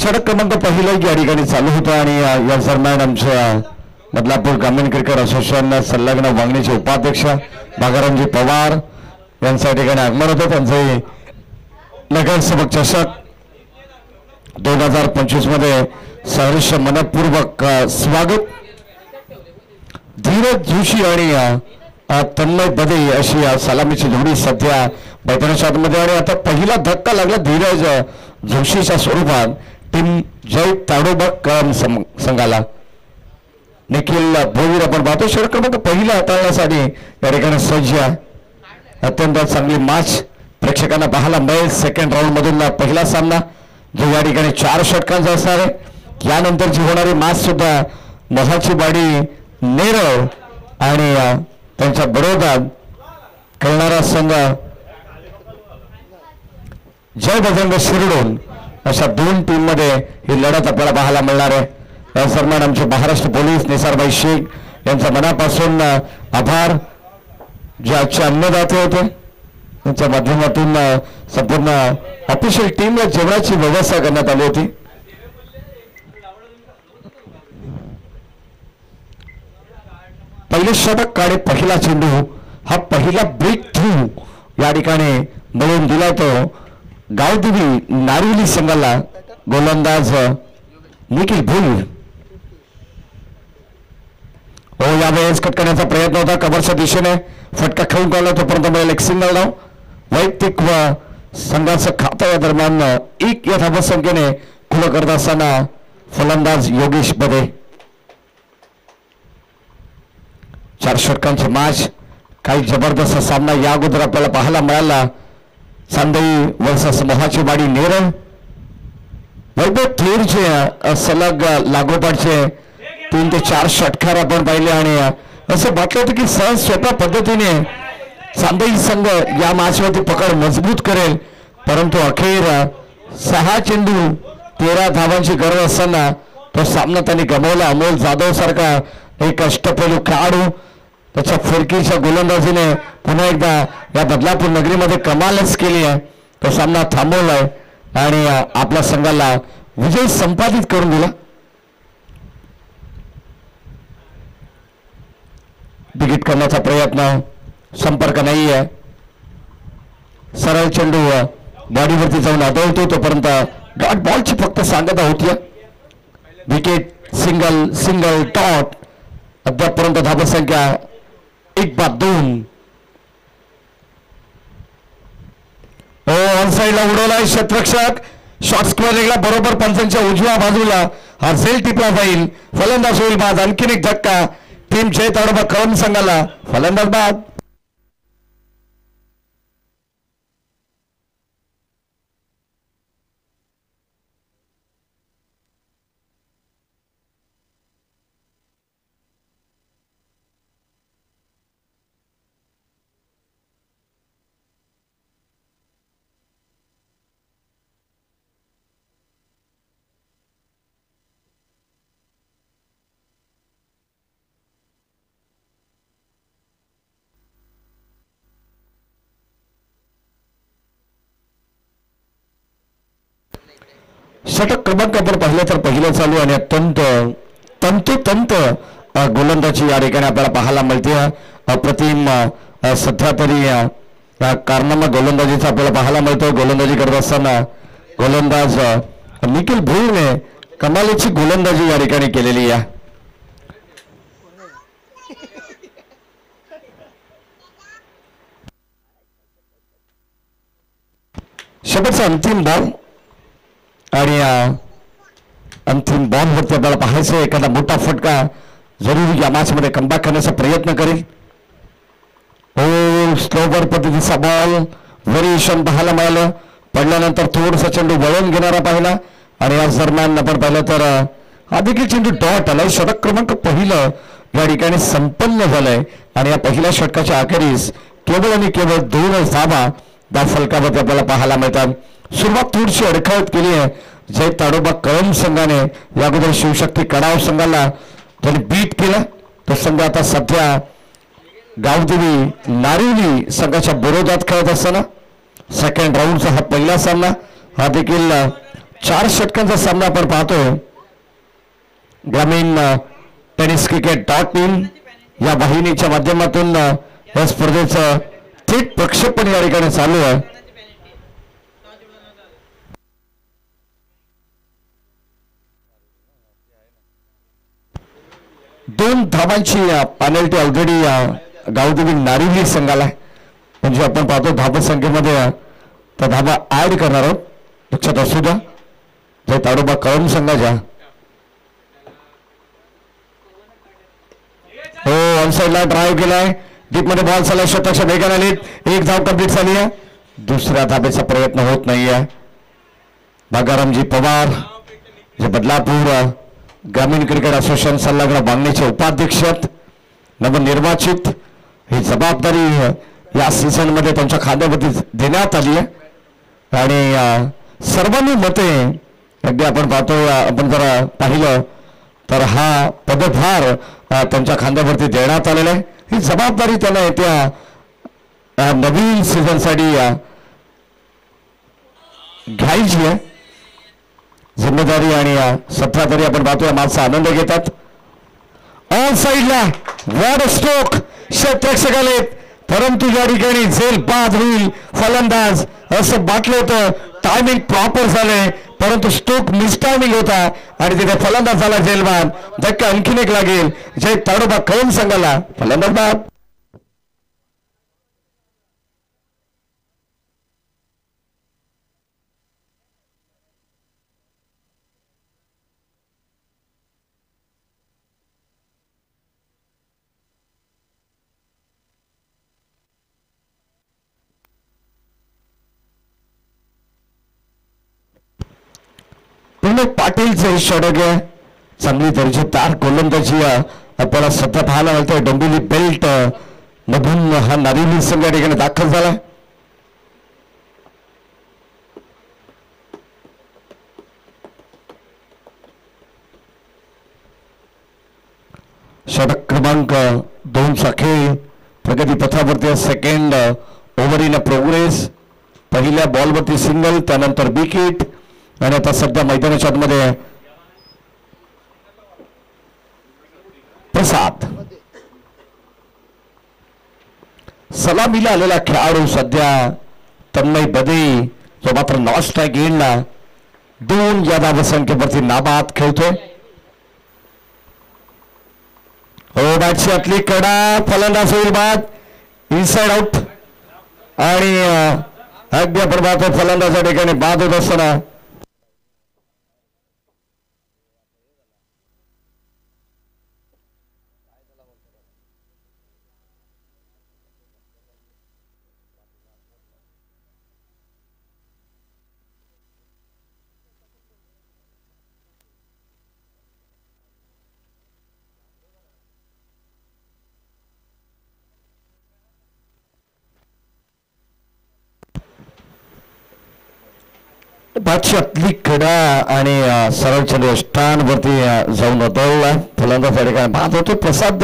षटक क्रमांक पहिला या ठिकाणी चालू होता आणि या दरम्यान आमच्या बदलापूर ग्रामीण क्रिकेट असोसिएशन संलग्न वांगणीचे उपाध्यक्ष भागारामजी पवार यांच्या ठिकाणी आगमन होतं. त्यांचे नगरसेवक चषक 2025 मध्ये सहर्ष मनपूर्वक स्वागत. धीरज जोशी आणि तन्मय बदे अशी सलामीची जोडी सध्या मैदानाच्या आतमध्ये आणि आता पहिला धक्का लागला धीरज जोशीच्या स्वरूपात टीम जय ताडोबा कळम संघाला. निखिल भोईर आपण पाहतो षटक क्रमांक पहिला हाताळण्यासाठी या ठिकाणी सज्ज आहे. अत्यंत चांगली मॅच प्रेक्षकांना पाहायला मिळेल. सेकंड राऊंड मधून पहिला सामना जो या ठिकाणी 4 षटकांचा असणार आहे. यानंतरची होणारी मॅच सुद्धा मोहाची बाडी नेरळ आणि त्यांच्या बरोबर खेळणारा संघ जय बजरंग शिरडोन अशा 2 टीम मध्ये ही लढत आपल्याला पाहायला मिळणार आहे. या दरम्यान आमचे महाराष्ट्र पोलीस निसारबाई शेख यांच्या मनापासून आभार. जे आजचे अन्नदाते होते त्यांच्या माध्यमातून संपूर्ण ऑफिशियल टीमला जेवणाची व्यवस्था करण्यात आली होती. पहिले षटक काढे पहिला चेंडू हा पहिला ब्रेक थ्रू या ठिकाणी मिळवून दिला. तो गावदेवी नारिवली संघाला गोलंदाज निखिल भोईर. यावेळेस कट करण्याचा प्रयत्न होता. कव्हरच्या दिशेने फटका खेळून काढला तोपर्यंत मिळेल एक सिंगल धाव. वैयक्तिक व संघाचं खातं या दरम्यान 1 या धावत संख्येने खुलं करत असताना फलंदाज योगेश बदे. 4 षटकांची मॅच. काही जबरदस्त सामना या अगोदर आपल्याला पाहायला मिळाला. चांदई वर्सेस मोहाची बाडी नेरळ. वैभव थेरचे सलग लागोपाठचे 3 ते 4 षटकार आपण पाहिले आणि असं वाटलं होतं की सहज सोप्या पद्धतीने चांदई संघ या मॅचवरती पकड मजबूत करेल. परंतु अखेर 6 चेंडू 13 धावांची गरज असताना तो सामना त्यांनी गमावला. अमोल जाधव सारखा एक अष्टपैलू खेळाडू त्याच्या फिरकीच्या गोलंदाजीने पुन्हा एकदा या बदलापूर नगरीमध्ये कमालच केली आहे. तो सामना थांबवलाय आणि आपल्या संघाला विजय संपादित करून दिला. बिगिट करण्याचा प्रयत्न संपर्क नाही आहे. सरळ चेंडू बॉडीवरती जाऊन आदळतो तोपर्यंत डॉट बॉलची फक्त सांगता होती. Wicket single single dot. अद्यापर्यंत धाबा संख्या 1-2. ऑन साईडला उडवलाय क्षेत्ररक्षक. शॉट स्क्वेअर लेगला बरोबर पंचांच्या उजव्या बाजूला हा झेल टिपला जाईल. फलंदाज होईल बाद. आणखीन एक धक्का टीम जय ताडोबा कळम संघाला. फलंदाज बाद. षटक क्रमांक आपण पाहिलं तर पहिलं चालू आणि अत्यंत तंतोतंत गोलंदाजी या ठिकाणी आपल्याला पाहायला मिळते. अप्रतिम सध्या तरी कारनामा गोलंदाजीचा आपल्याला पाहायला मिळतो. गोलंदाजी करत असताना गोलंदाज निखिल भोईरने कमालीची गोलंदाजी या ठिकाणी केलेली आहे. शेवटचा अंतिम बॉल आणि अंतिम बॉलवरती आपल्याला पाहायचं एखादा मोठा फटका जरूर या मॅच मध्ये कमबॅक करण्याचा प्रयत्न करेल. स्लोवर पद्धतीचा बॉल व्हेरिएशन पाहायला मिळालं. पडल्यानंतर थोडासा चेंडू वळून घेणारा पाहिला आणि या दरम्यान आपण पाहिलं तर हा देखील चेंडू डॉट आलाय. षटक क्रमांक पहिलं या ठिकाणी संपन्न झालंय आणि या पहिल्या षटकाच्या अखेरीस केवळ आणि केवळ 2 धावा त्या फलकावरती आपल्याला पाहायला मिळतात. सुरुवात थोडीशी अडखळत केली आहे जय ताडोबा कळम संघाने. या अगोदर शिवशक्ती कडाव संघाला त्यांनी बीट केलं. तो संघ आता सध्या गावदेवी नारिवली संघाच्या विरोधात खेळत असताना सेकंड राऊंडचा हा पहिला सामना. हा देखील 4 षटकांचा सामना आपण पाहतोय. ग्रामीण टेनिस क्रिकेट .in या वाहिनीच्या माध्यमातून या स्पर्धेचं थेट प्रक्षेपण या ठिकाणी चालू आहे. दोन धावांची पेनल्टी ऑलरेडी गावदेवी नारिवली संघाला, म्हणजे आपण पाहतो धावा संख्येमध्ये त्या धावा ऍड करणार आहोत. लक्षात असू द्या. जय ताडोबा कळम संघाच्या हो ऑनसाइडला ड्राईव्ह केलाय. डीप मध्ये बॉल चालला. शतक्ष वेगाने आलीत. एक धाव कंप्लीट झाली आहे. दुसऱ्या धाब्याचा प्रयत्न होत नाहीये. भागारामजी पवार जे बदलापूर ग्रामीण क्रिकेट असोसिएशन संलग्न बांगणीचे उपाध्यक्ष नवनिर्वाचित, ही जबाबदारी या सीझन मध्ये त्यांच्या खात्यावरती देण्यात आली आहे आणि सर्वांनी मते अगदी आपण पाहतो. आपण जर पाहिलं तर हा पदभार त्यांच्या खांद्यावरती देण्यात आलेला आहे. ही जबाबदारी त्यांना येत्या नवीन सीझनसाठी घ्यायची आहे. जिम्मेदारी आणि सत्ताधारी आपण पाहतोय माझा आनंद घेतात. ऑन साईडला वॉड स्ट्रोक क्षेत्ररक्षक आले, परंतु या ठिकाणी झेल बाद होईल फलंदाज असं बाटलं होतं. टायमिंग प्रॉपर झालंय, परंतु स्ट्रोक मिस टायमिंग होता आणि तिथे फलंदाज झाला झेल बाद. धक्का आणखीन एक लागेल. जय ताडोबा कळम संघाला फलंदाज बाद. पाटीलचे षटक आहे. चांगली दर्जेदार गोलंदाजी आपल्याला सध्या पाहायला मिळतोय. डोंबिवली बेल्ट मधून हा नारिवली संघ या ठिकाणी दाखल झाला. षटक क्रमांक 2 चा खेळ प्रगती पथावरती. Second over in progress. पहिल्या बॉलवरती सिंगल, त्यानंतर विकेट आणि आता सध्या मैदानाच्या आतमध्ये प्रसाद. सलामीला आलेला खेळाडू सध्या तन्मय बदे, जो मात्र नॉस्ट्राईक गेंडला 2 या धावसंख्येवरती नाबाद खेळतोय. हो बॅटची आतली कडा, फलंदाज होईल बाद. इनसाइड आउट आणि अगदी आपण पाहतो फलंदाज या ठिकाणी बाद होत असताना बादशातली कडा आणि सरळ चंद्र स्टॅनवरती जाऊन उतरला. फलंदाज काय बाद होतो. प्रसाद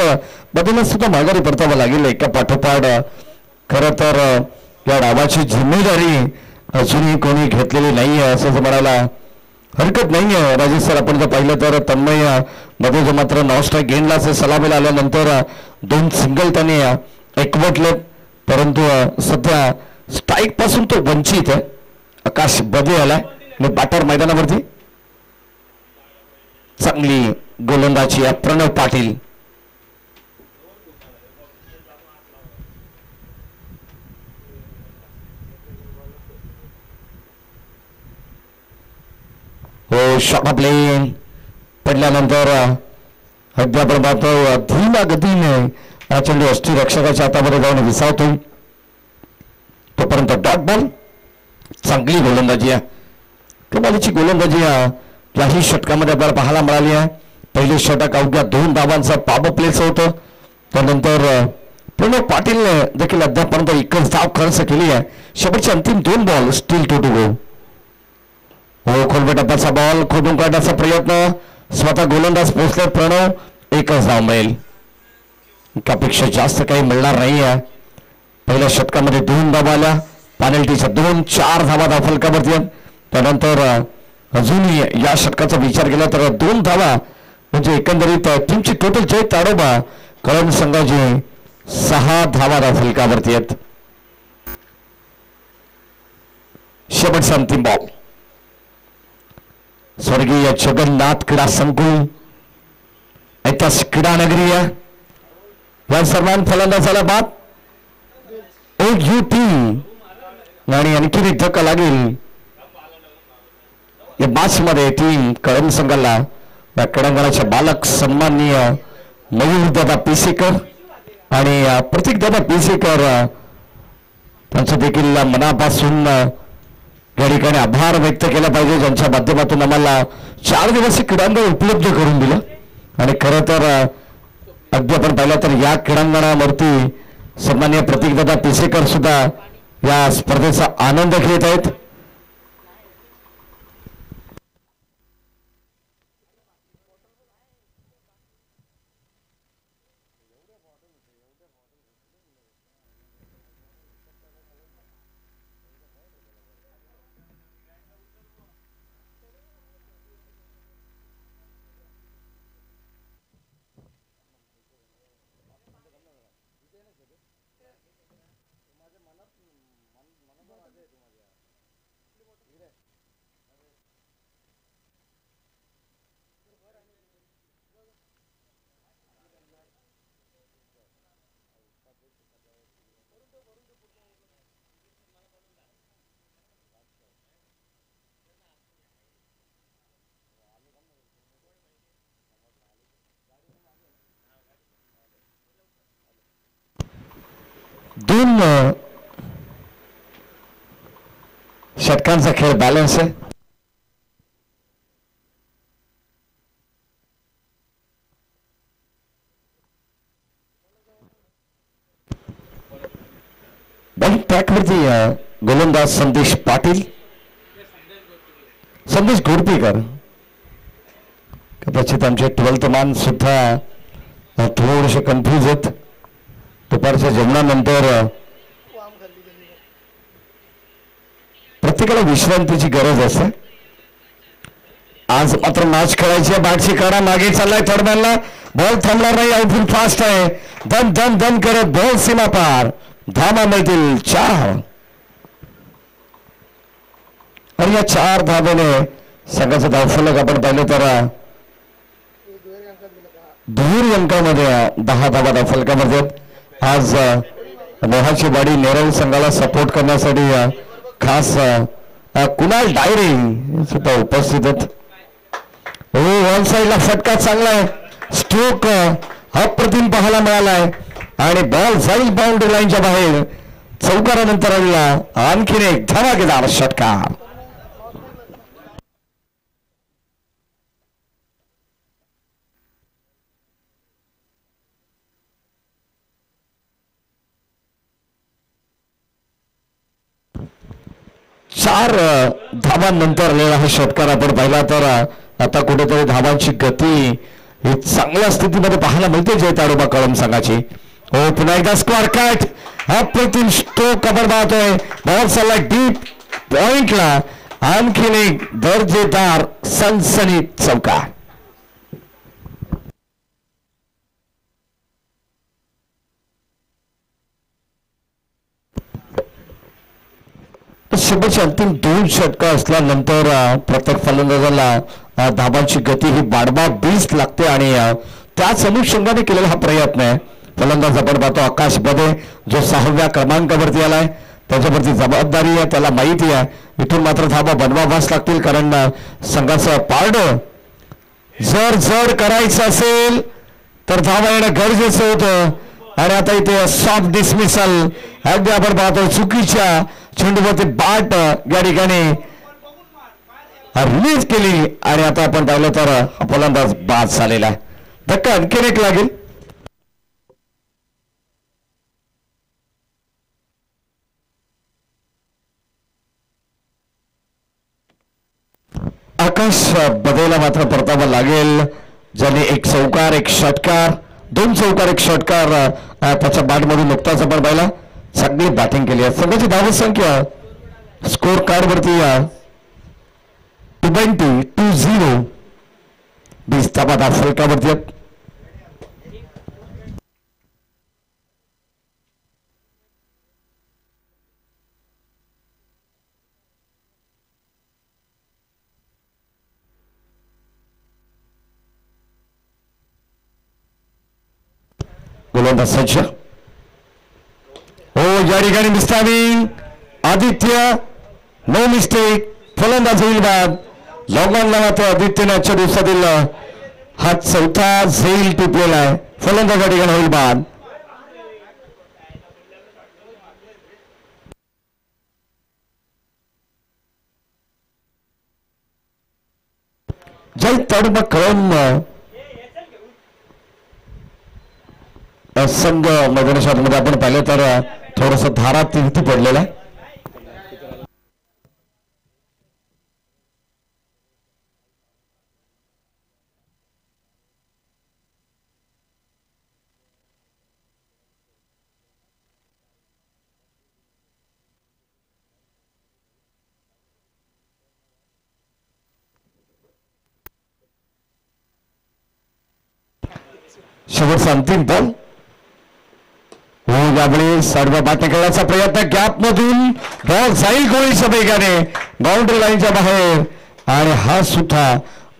बदलून सुद्धा माघारी परतावं लागेल एका पाठोपाठ. खरं तर या डावाची जिम्मेदारी अजूनही कोणी घेतलेली नाही आहे असं म्हणायला हरकत नाही आहे. राजेश सर, आपण जर पाहिलं तर तन्मय मध्ये जो मात्र नॉस्ट्राईक गेंडलाच सलामीला आल्यानंतर 2 सिंगल त्याने एकवटले, परंतु सध्या स्ट्राईक पासून तो वंचित आहे. आकाश बदे आलाय बॅटर मैदानावरती. चांगली गोलंदाजी आहे प्रणव पाटील. हो शॉट प्लेन पडल्यानंतर अगदी आपण पाहतो धीमा गतीने हा चेंडू यष्टीरक्षकाच्या हातामध्ये जाऊन विसावतो. तोपर्यंत डॉट बॉल. चांगली गोलंदाजी आहे, कमालीची गोलंदाजी याही षटकामध्ये आपल्याला पाहायला मिळाली आहे. पहिले षटक अवघ्या 2 धावांचं पॉवर प्लेचं होतं. त्यानंतर प्रणव पाटीलने देखील अद्यापर्यंत एकच धाव खर्च केली आहे. शेवटचे अंतिम 2 बॉल स्टील टू गो. हो खोलवे टप्प्याचा बॉल खोदून काढण्याचा प्रयत्न. स्वतः गोलंदाज पोहोचले प्रणव. एकच धाव मिळेल, त्यापेक्षा जास्त काही मिळणार नाही आहे. पहिल्या षटकामध्ये 2 धावा आल्या. पेनल्टीच्या 2-4 धावा फलकावरती. त्यानंतर अजूनही या षटकाचा विचार केला तर 2 धावा म्हणजे एकंदरीत टीमची टोटल जय ताडोबा कळंब संघाची 6 धावा फलकावरती आहेत. शेवटचा अंतिम बॉल. स्वर्गीय जगन्नाथ क्रीडा संकुल ऐतिहासिक क्रीडा नगरी या सर्वांना फलंदाजाला बाद. एक यू टीम आणि आणखी एक धक्का लागेल या मॅच मध्ये. टीम कळंब संघाला या क्रीडांगणाचे बालक सन्माननीय मयूर दादा पिसेकर आणि प्रतीक दादा पिसेकर त्यांचं देखील मनापासून या ठिकाणी आभार व्यक्त केला पाहिजे, ज्यांच्या माध्यमातून आम्हाला 4 दिवसीय क्रीडांगण उपलब्ध करून दिलं. आणि खरं तर अगदी आपण पाहिलं तर या क्रीडांगणावरती सन्माननीय प्रतीकदादा पिसेकर सुद्धा या स्पर्धेचा आनंद घेत आहेत. दोन षटकांचा खेळ बॅलन्स आहे. बॉलिंग ट्रॅकवरती गोलंदाज संदेश पाटील, संदेश घोडपेकर. कदाचित आमचे 12th मान सुद्धा थोडेसे कन्फ्यूज आहेत. दुपारच्या जेवणानंतर प्रत्येकाला विश्रांतीची गरज असते. आज मात्र मॅच खेळायची आहे. बॅटची काढा, मागे चाललाय थर्डमॅनला, बॉल थांबणार नाही. आउटफील्ड फास्ट आहे. दन दन दन करत बॉल सीमा पार. धावा मिळतील 4 आणि या 4 धावेने संघाचं धावफलक आपण पाहिलं तर दुहेरी अंकामध्ये 10 धावा धावफलकामध्ये. आज मोहाची वाडी नेरळ संघाला सपोर्ट करण्यासाठी खास कुणाल डायरे सुद्धा उपस्थित आहेत. वन साईडला फटका चांगला आहे. स्ट्रोक अप्रतिम पाहायला मिळालाय आणि बॉल जाईल बाउंड्री लाईनच्या बाहेर. चौकारानंतर आलेला आणखीन एक धमाकेदार षटकार. चार धावांनंतर आलेला हा षटकार आपण पाहिला तर आता कुठेतरी धावांची गती ही चांगल्या स्थितीमध्ये पाहायला मिळते जय ताडोबा कळंब संघाची. हो, पुन्हा एकदा स्क्वेअर कट, अप्रतिम स्ट्रोक आपण पाहतोय. बॉल चालला डीप पॉइंटला. आणखीन एक दर्जेदार सनसनीत चौकार. शेवटचे अंतिम 2 षटकं असल्यानंतर प्रत्येक फलंदाजाला धाबांची गती ही वाढवा 20 लागते आणि त्याच अनुषंगाने केलेला हा प्रयत्न आहे. फलंदाज आपण पाहतो आकाश बदे, जो 6व्या क्रमांकावरती आलाय. त्याच्यावरती जबाबदारी आहे, त्याला माहिती आहे इथून मात्र धाबा बनवावाच लागतील, कारण संघाचं पारड जर जड करायचं असेल तर धावा येणं गरजेचं होतं. आणि आता इथे सॉफ्ट डिसमिसल अगदी आपण पाहतो चुकीच्या चेंडूवरती बाट या ठिकाणी रिलीज केली आणि आता आपण पाहिलं तर हा फलंदाज बाद झालेला आहे. धक्का आणखीन एक लागेल. आकाश बदलायला मात्र परतावा लागेल, ज्याने 1 चौकार 1 षटकार 2 चौकार 1 षटकार त्याच्या बॅटमधून नुकताच आपण पाहिला. चांगली बॅटिंग केली आहे. संघाची धावसंख्या स्कोर कार्ड वरती 20-0 धाबा फलकावरती आहेत. गोलंदाज सज्ज. हो या ठिकाणी मिस्टाविंग आदित्य नो मिस्टेक. फलंदाज होईल बाद. लॉंग ऑन लावतो आदित्यने आजच्या दिवसातील हा चौथा झेल टिपलेला आहे. फलंदाज या ठिकाणी होईल बाद. जय तडब क्रम संघ मैदानी मध्ये आपण पाहिलं तर थोडस धारा तिथी पडलेला आहे. शेवटचा अंतिम बॉल. हो यावेळी सर्व बाटे खेळण्याचा प्रयत्न गॅप मधून बॉल जाईल गोळीच्या वेगाने बाउंड्री लाईनच्या बाहेर आणि हा सुद्धा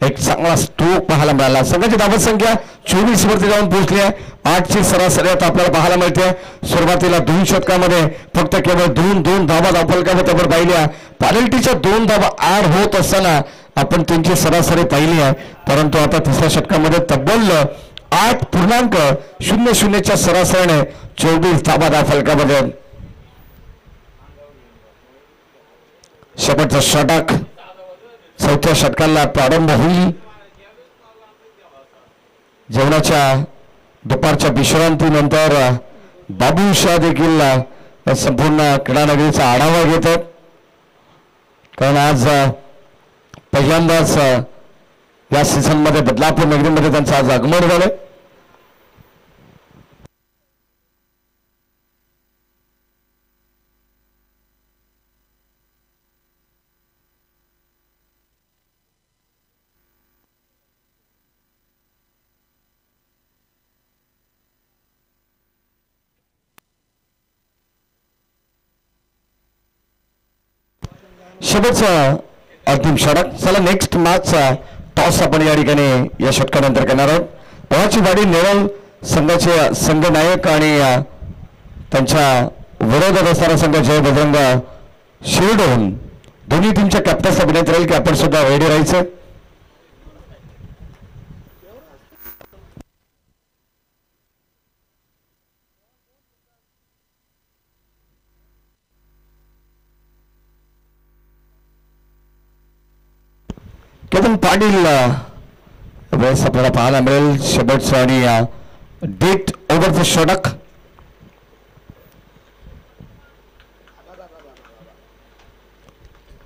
एक चांगला स्ट्रोक पाहायला मिळाला. संघाची धावत संख्या 24 वरती जाऊन पोहोचली आहे. 8ची सरासरी आता आपल्याला पाहायला मिळते. सुरुवातीला 2 षटकामध्ये फक्त केवळ 2 धावा धावफलकामध्ये आपण पाहिल्या. पॅनल्टीच्या 2 धावा ऍड होत असताना आपण त्यांची सरासरी पाहिली आहे. परंतु आता तिसऱ्या षटकामध्ये तब्बल 8.00च्या सरासरीने 24 धावा धावफलकामध्ये. शेवटचा षटक चौथ्या षटकाला प्रारंभ होईल. जेवणाच्या दुपारच्या विश्रांतीनंतर बाबू शाह देखील संपूर्ण क्रीडानगरीचा आढावा घेतात. कारण आज पहिल्यांदाच या सीझन मध्ये बदलापूर नगरीमध्ये त्यांचं आज आगमन झालं. शेवटचा अंतिम षटक. चला नेक्स्ट मॅचचा टॉस आपण या ठिकाणी या षटकानंतर करणार आहोत. पवाची वाडी नेवल संघाचे संघ नायक आणि त्यांच्या विरोधात असणारा संघ जय बजरंग शिरडोन दोन्ही टीमच्या कॅप्टन्सला विनंती राहील की आपण सुद्धा रेडी राहायचं. केतन पाटील वेळेस आपल्याला पाहायला मिळेल. शेवटचं आणि डेट ओव्हरचं षटक.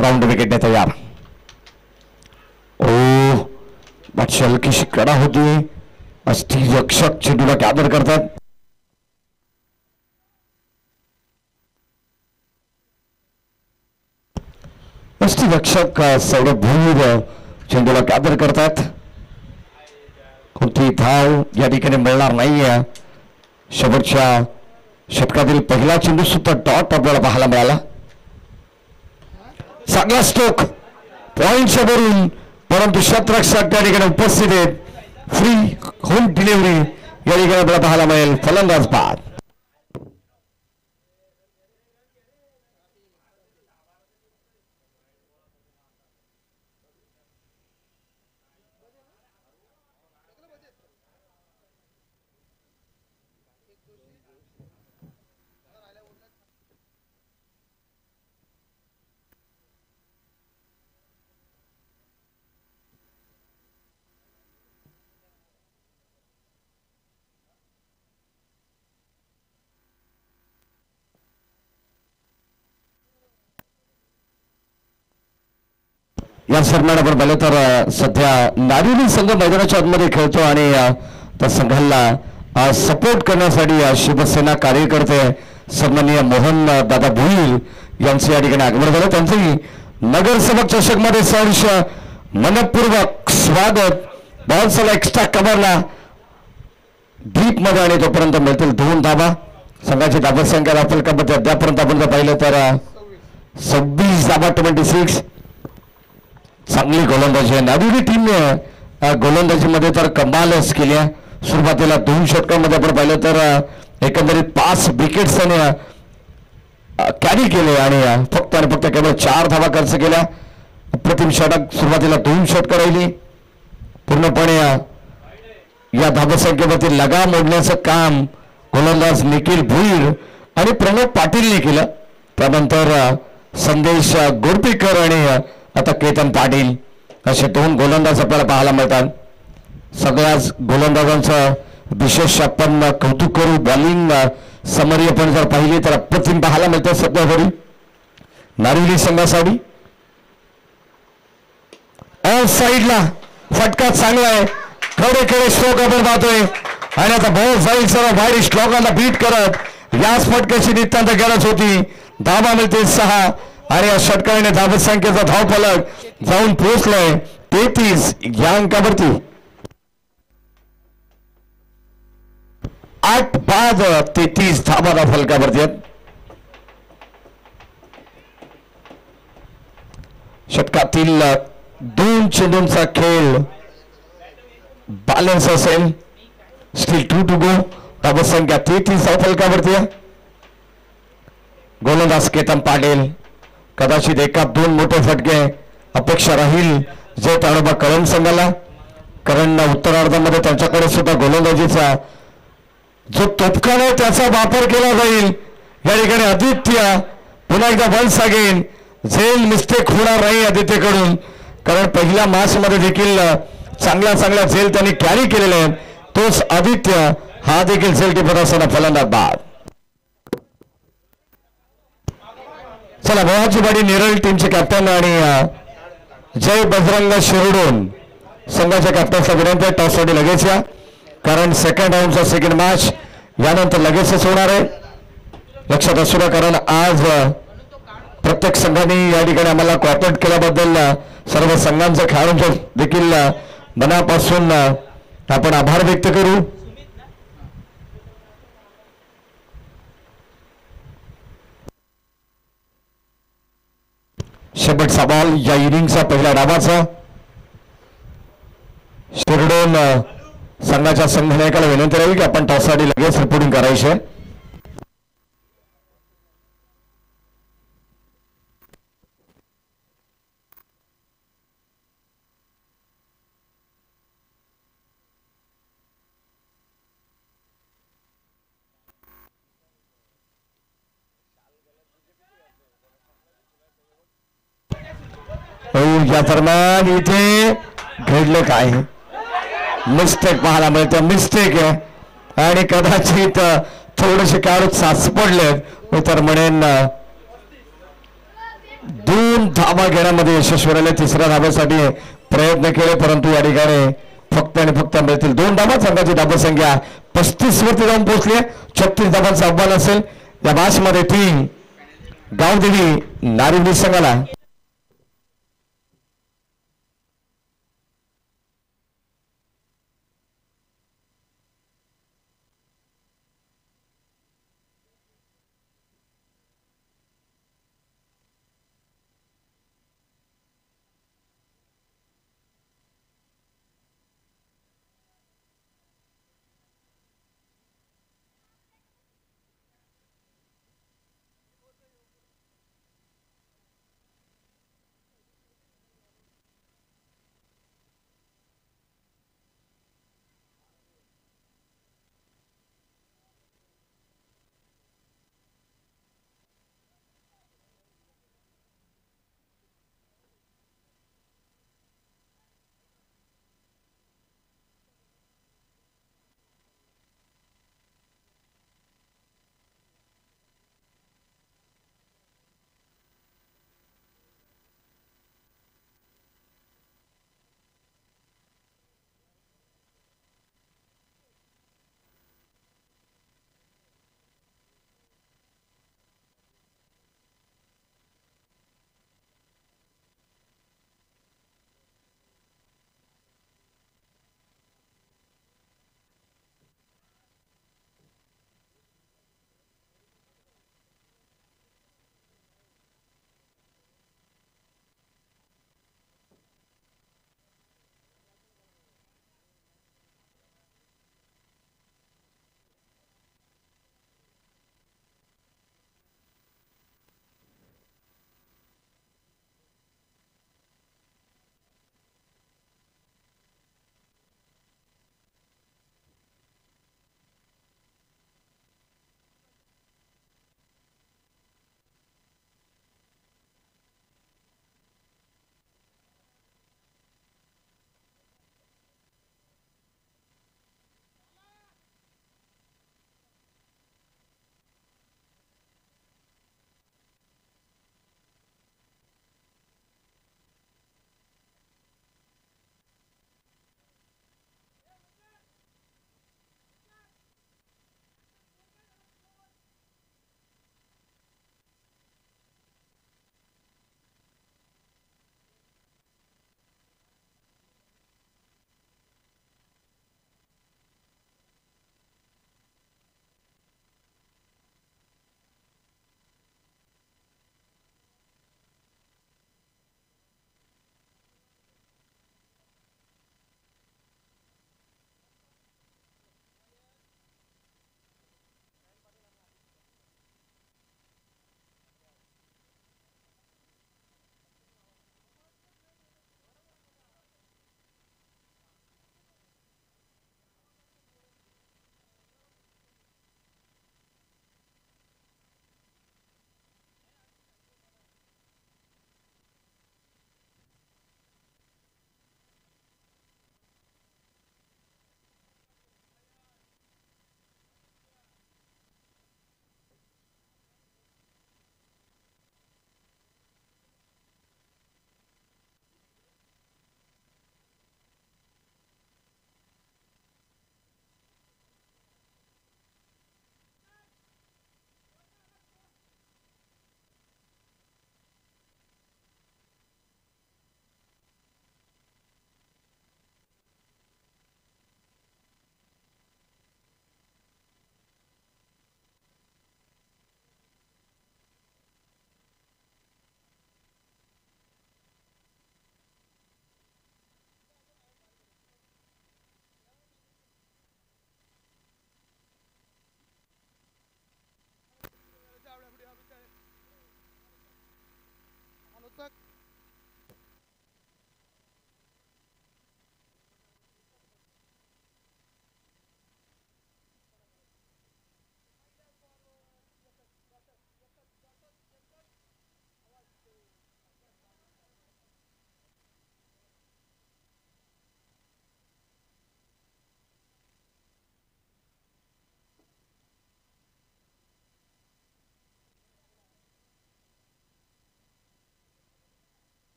राऊंड विकेटने तयार. ओ बादशाह हलकीशी कडा होती. अस्थिर रक्षक चेंडूला गॅदर करतात. अस्थिर रक्षक सौरभ भोईर चेंडूला गॅदर करतात. कोणती धाव या ठिकाणी मिळणार नाहीये. शेवटच्या षटकातील पहिला चेंडू सुद्धा डॉट आपल्याला पाहायला मिळाला. चांगला स्ट्रोक पॉइंटच्या वरून, परंतु शतरक्षक त्या ठिकाणी उपस्थित आहेत. फ्री होम डिलिव्हरी या ठिकाणी आपल्याला पाहायला मिळेल. फलंदाज बाद. या दरम्यान आपण पाहिलं तर सध्या नारिवली संघ मैदानाच्या आतमध्ये खेळतो आणि त्या संघाला सपोर्ट करण्यासाठी शिवसेना कार्यकर्ते सन्माननीय मोहन दादा भोईर यांचे या ठिकाणी आगमन झालं. त्यांचंही नगरसेवक चषक मध्ये सहर्ष मनपूर्वक स्वागत. बॉल्सला एक्स्ट्रा कव्हरला डीप मध्ये आणि तोपर्यंत मिळतील 2 धाबा. संघाची धाबा संख्या राफेल कबड्डी अद्यापर्यंत आपण जर पाहिलं तर 26 धाबा 26. चांगली गोलंदाजी आहे नारिवली टीमने गोलंदाजीमध्ये तर कमालच केली आहे. सुरुवातीला 2 षटकांमध्ये आपण पाहिलं तर एकंदरीत 5 विकेट्स त्याने कॅरी केले आणि फक्त आणि फक्त केवळ 4 धावा खर्च केल्या. अप्रतिम षटक. सुरुवातीला 2 षटकं राहिली. पूर्णपणे या धावसंख्येवरती लगाम ओढण्याचं काम गोलंदाज निखिल भुईर आणि प्रणव पाटीलने केलं. त्यानंतर संदेश गोरपीकर आणि आता केतन पाटील असे 2 गोलंदाज आपल्याला पाहायला मिळतात. सगळ्याच गोलंदाजांचं विशेष आपण कौतुक करू. बॉलिंग समरी आपण जर पाहिली तर अप्रतिम पाहायला मिळतं सध्यावरी नारिवली संघासाठी. ऑफ साईडला फटका चांगला आहे. खडे स्ट्रोक आपण पाहतोय आणि आता बॉल जाईल सर्व बाहेर स्ट्रोकांना बीट करत याच फटक्याची नितांत गरज होती. धावा मिळते 6 आणि या षटकाने धावत संख्येचा धावफलक जाऊन पोहोचलाय 33 या अंकावरती. 8 बाद 33 धावा धावफलकावरती आहेत. षटकातील 2 चेंडूंचा खेळ बॅलन्स असेल. Still 2 to go. धावत संख्या 33 धावफलकावरती आहे. गोलंदाज केतन पाटील कदाचित 1-2 मोठे फटके अपेक्षा राहील जे ताडोबा कळंब संघाला. कारण उत्तरार्धामध्ये त्यांच्याकडे सुद्धा गोलंदाजीचा जो तोफखाना आहे त्याचा वापर केला जाईल. या ठिकाणी आदित्य पुन्हा एकदा वन्स अगेन झेल मिस्टेक होणार नाही आदित्यकडून. कारण पहिल्या मॅच मध्ये देखील चांगला झेल त्यांनी कॅरी केलेला आहे. तोच आदित्य हा देखील झेल टिपत असताना फलंदाज बाद. चला मोहाची बाडी नेरळ टीमचे कॅप्टन आणि जय बजरंग शिरडोन संघाच्या कॅप्टनचा विनंती आहे टॉससाठी लगेच या. कारण सेकंड राऊंडचा सेकंड मॅच यानंतर लगेचच होणार आहे. लक्षात असू द्या कारण आज प्रत्येक संघाने या ठिकाणी आम्हाला कॉपरेट केल्याबद्दल सर्व संघांच्या खेळाडूंचे देखील मनापासून आपण आभार व्यक्त करू. शेवटचा बॉल या इनिंगचा पहिल्या डावाचा. शिरडोन संघाच्या संघनायकाला विनंती राहील की आपण टॉससाठी लगेच रिपोर्टिंग करायचे. या दरम्यान इथे घडलं काय मिस्टेक पाहायला मिळतं. मिस्टेक आहे आणि कदाचित थोडेसे काळ साचपडले मी तर म्हणेन 2 धावा घेण्यामध्ये यशस्वी राहिले. 3ऱ्या धाव्यासाठी प्रयत्न केले परंतु या ठिकाणी फक्त आणि फक्त मिळतील 2 धावा. संघाची धावा संख्या 35 वरती जाऊन पोहोचली आहे. 36 धावांचं आव्हान असेल या मॅच मध्ये. टीम गावदेवी नारिवली संघाला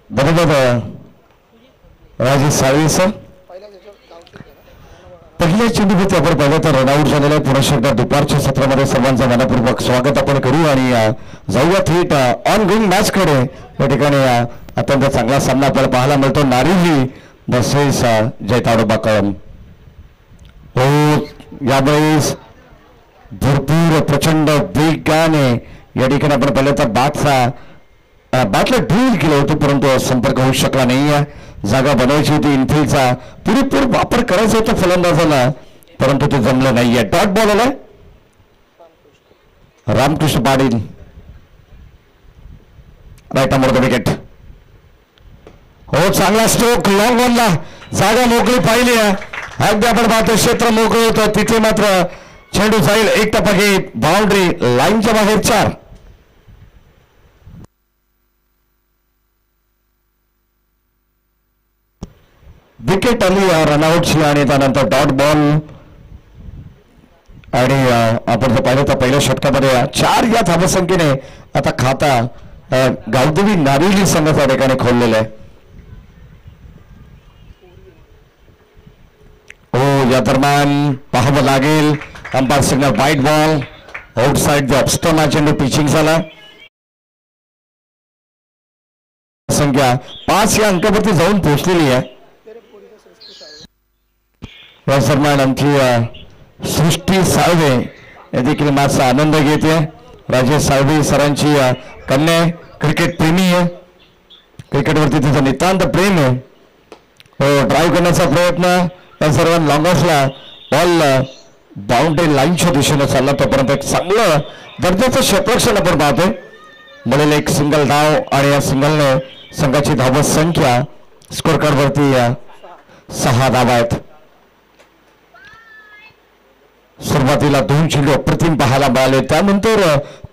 बरोबर राजेश साळवी सर पहिल्या चेंडूवरती आपण पाहिलं तर रनआउट झालेल्या पुन्हा एकदा दुपारच्या सत्रामध्ये सर्वांचं मनपूर्वक स्वागत आपण करू आणि जाऊया थेट ऑन गोईंग मॅच कडे. या ठिकाणी अत्यंत चांगला सामना आपल्याला पाहायला मिळतो. नारिवली वर्सेस जैताडोबा कळम. हो यावेळेस भरपूर प्रचंड वेगाने या ठिकाणी आपण पाहिलं तर बॅटला ड्रिल केलं होतं परंतु संपर्क होऊ शकला नाही. जागा बनवायची होती इनफिल्डचा पुरेपूर वापर करायचा होता फलंदाजाला परंतु ते जमलं नाहीये. डॉट बॉल आलाय Ramkrishna Patil right under the wicket. हो चांगला स्ट्रोक लॉंग ऑनला जागा मोकळी पाहिली अगदी आपण पाहतो क्षेत्र मोकळं होतं तिथे मात्र चेंडू जाईल एक टप्पा बाउंड्री लाईनच्या बाहेर 4. विकेट आली रनआउटची आणि त्यानंतर डॉट बॉल आणि आपण जर पाहिलं तर पहिल्या षटकामध्ये 4 या धावसंख्येने आता खाता गावदेवी नारिवली संघाच्या ठिकाणी खोललेला आहे. हो या दरम्यान पाहावं लागेल अंपायर सिग्नल वाईट बॉल आउटसाइड द ऑफस्टोना चेंडू पिचिंग झाला. संख्या 5 या अंकावरती जाऊन पोहोचलेली आहे. या दरम्यान आमची सृष्टी साळवे या देखील माझा आनंद घेते. राजेश साळवे सरांची कन्या क्रिकेट प्रेमी आहे. क्रिकेटवरती तिचं नितांत प्रेम आहे. हो ड्राईव्ह करण्याचा प्रयत्न या सर्वांना लॉंग ऑफला बॉल बाउंड्री लाईनच्या दिशेने चालला तोपर्यंत एक चांगलं दर्जाचं क्षेत्ररक्षण आपण पाहतोय. मिळेल एक सिंगल धाव आणि या सिंगलने संघाची धाव संख्या स्कोर कार्डवरती 6 धावा आहेत. सुरुवातीला 2 चेंडू अप्रतिम पाहायला मिळाले त्यानंतर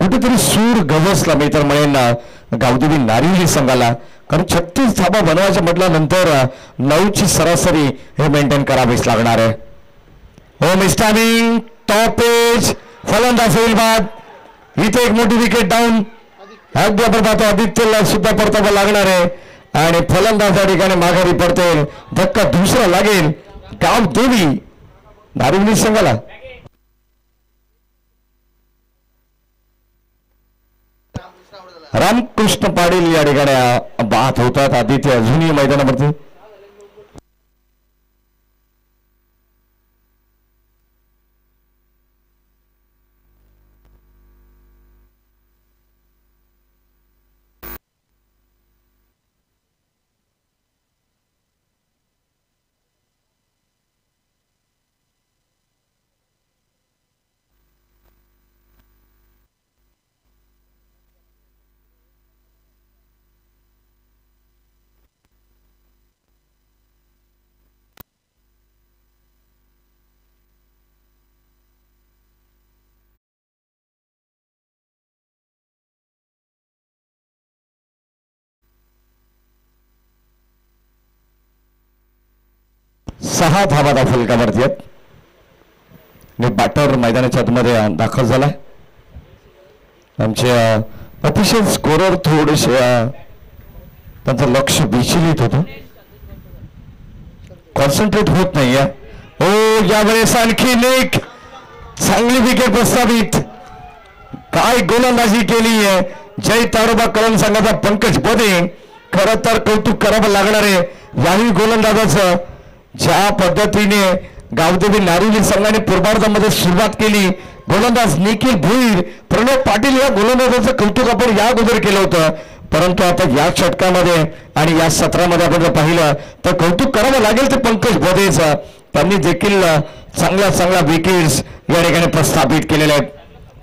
कुठेतरी सूर गवसला मी तर म्हणेन गावदेवी नारिवली संघाला कारण 36 धाबा बनवायच्या म्हटल्यानंतर 9ची सरासरी हे मेंटेन करावीच लागणार आहे. हो मिस्टामिंग टॉप एज फलंदाज होईल बाद. इथे एक मोठी विकेट डाऊन अगदी आपण पाहतो आदित्यला सुद्धा परतावा लागणार आहे आणि फलंदाज या ठिकाणी माघारी पडतील. धक्का दुसरा लागेल गावदेवी नारिवली संघाला. रामकृष्ण पाटील या ठिकाणी बात होतात. आदित्य अजूनही मैदानावरती सहा धावा फलकावरती आहेत. बॅटर मैदानाच्या आतमध्ये दाखल झालाय. आमच्या अतिशय स्कोरर थोडेसे त्यांचं लक्ष विचलित होतं कॉन्सन्ट्रेट होत नाहीये. हो यावेळेस आणखी एक चांगली विकेट प्रस्तावित. काय गोलंदाजी केली आहे जय ताडोबा कळम संघाचा पंकज बोधे. खरं तर कौतुक करावं लागणार आहे याही गोलंदाजाचं. ज्या पद्धतीने गावदेवी नारिवली संघाने पूर्वार्धामध्ये सुरुवात केली, गोलंदाज निखिल भुईर, प्रणव पाटील या गोलंदाजाचं कौतुक आपण या अगोदर केलं होतं. परंतु आता या षटकामध्ये आणि या सत्रामध्ये आपण जर पाहिलं तर कौतुक करावं लागेल ते पंकज बोधेचं. त्यांनी देखील चांगल्या विकेट्स या ठिकाणी प्रस्थापित केलेल्या आहेत.